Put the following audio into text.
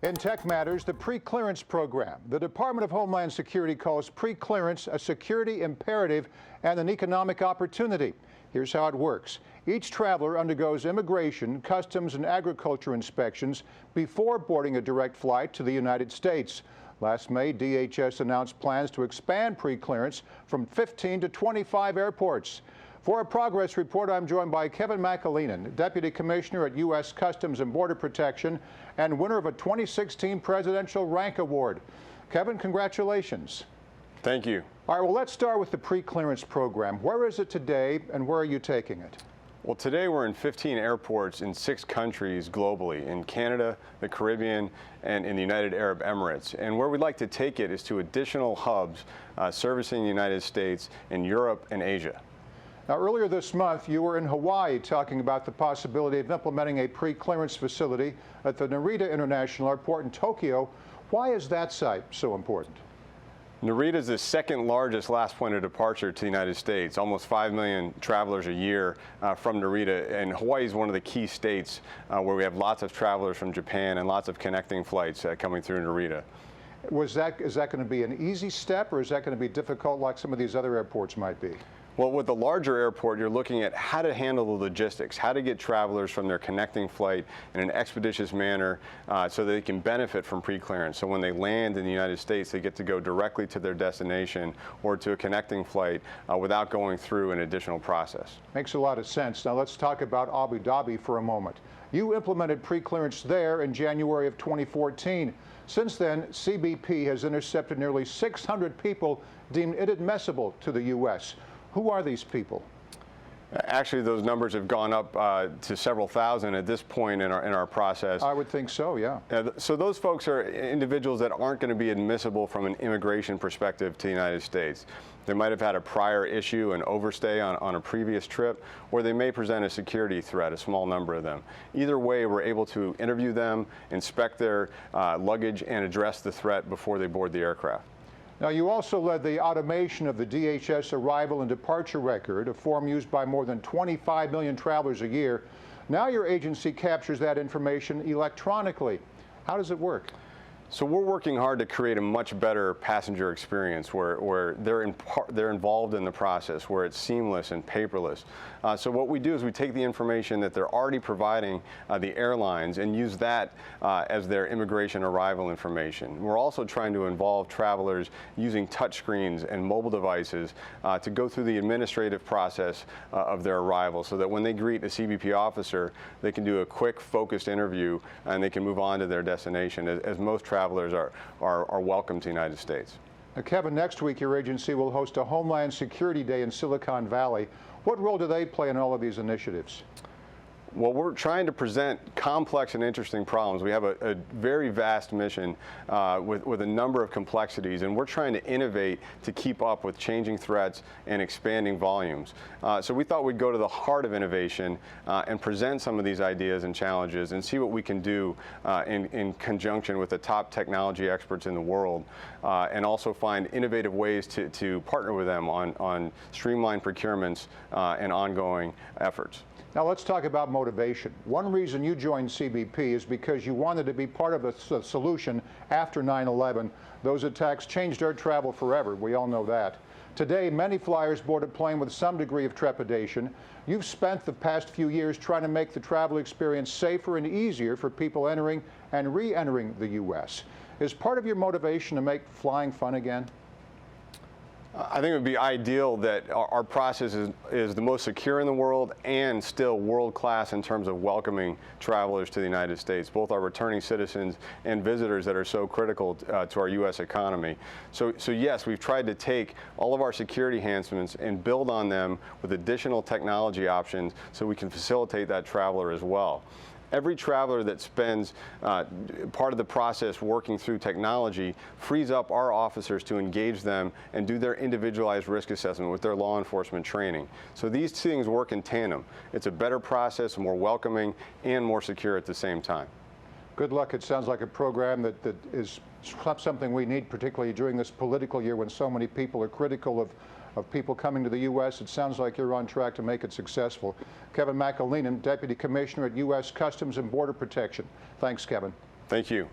In Tech Matters, the pre-clearance program. The Department of Homeland Security calls pre-clearance a security imperative and an economic opportunity. Here's how it works. Each traveler undergoes immigration, customs, and agriculture inspections before boarding a direct flight to the United States. Last May, DHS announced plans to expand pre-clearance from 15 to 25 airports. For a progress report, I'm joined by Kevin McAleenan, Deputy Commissioner at U.S. Customs and Border Protection and winner of a 2016 Presidential Rank Award. Kevin, congratulations. Thank you. All right, well, let's start with the pre-clearance program. Where is it today, and where are you taking it? Well, today we're in 15 airports in 6 countries globally, in Canada, the Caribbean, and in the United Arab Emirates. And where we'd like to take it is to additional hubs servicing the United States in Europe and Asia. Now, earlier this month, you were in Hawaii talking about the possibility of implementing a pre-clearance facility at the Narita International Airport in Tokyo. Why is that site so important? Narita is the second largest last point of departure to the United States. Almost 5 million travelers a year from Narita, and Hawaii is one of the key states where we have lots of travelers from Japan and lots of connecting flights coming through Narita. Is that going to be an easy step, or is that going to be difficult like some of these other airports might be? Well, with the larger airport, you're looking at how to handle the logistics, how to get travelers from their connecting flight in an expeditious manner so that they can benefit from pre-clearance. So when they land in the United States, they get to go directly to their destination or to a connecting flight without going through an additional process. Makes a lot of sense. Now let's talk about Abu Dhabi for a moment. You implemented pre-clearance there in January of 2014. Since then, CBP has intercepted nearly 600 people deemed inadmissible to the U.S. Who are these people? Actually, those numbers have gone up to several thousand at this point in our process. I would think so, yeah. So those folks are individuals that aren't going to be admissible from an immigration perspective to the United States. They might have had a prior issue, an overstay on a previous trip, or they may present a security threat, a small number of them. Either way, we're able to interview them, inspect their luggage, and address the threat before they board the aircraft. Now, you also led the automation of the DHS arrival and departure record, a form used by more than 25 million travelers a year. Now your agency captures that information electronically. How does it work? So we're working hard to create a much better passenger experience where they're involved in the process, where it's seamless and paperless. So what we do is we take the information that they're already providing the airlines and use that as their immigration arrival information. We're also trying to involve travelers using touchscreens and mobile devices to go through the administrative process of their arrival, so that when they greet a CBP officer, they can do a quick, focused interview and they can move on to their destination, as most travelers are welcome to the United States. Now, Kevin, next week your agency will host a Homeland Security Day in Silicon Valley. What role do they play in all of these initiatives? Well, we're trying to present complex and interesting problems. We have a very vast mission with a number of complexities, and we're trying to innovate to keep up with changing threats and expanding volumes. So we thought we'd go to the heart of innovation and present some of these ideas and challenges and see what we can do in conjunction with the top technology experts in the world, and also find innovative ways to partner with them on streamlined procurements and ongoing efforts. Now let's talk about motivation. One reason you joined CBP is because you wanted to be part of the solution after 9/11. Those attacks changed air travel forever. We all know that. Today, many flyers board a plane with some degree of trepidation. You've spent the past few years trying to make the travel experience safer and easier for people entering and re-entering the U.S. Is part of your motivation to make flying fun again? I think it would be ideal that our process is the most secure in the world and still world-class in terms of welcoming travelers to the United States, both our returning citizens and visitors that are so critical to our U.S. economy. So yes, we've tried to take all of our security enhancements and build on them with additional technology options so we can facilitate that traveler as well. Every traveler that spends part of the process working through technology frees up our officers to engage them and do their individualized risk assessment with their law enforcement training. So these things work in tandem. It's a better process, more welcoming, and more secure at the same time. Good luck. It sounds like a program that is something we need, particularly during this political year when so many people are critical of people coming to the U.S. It sounds like you're on track to make it successful. Kevin McAleenan, Deputy Commissioner at U.S. Customs and Border Protection. Thanks, Kevin. Thank you.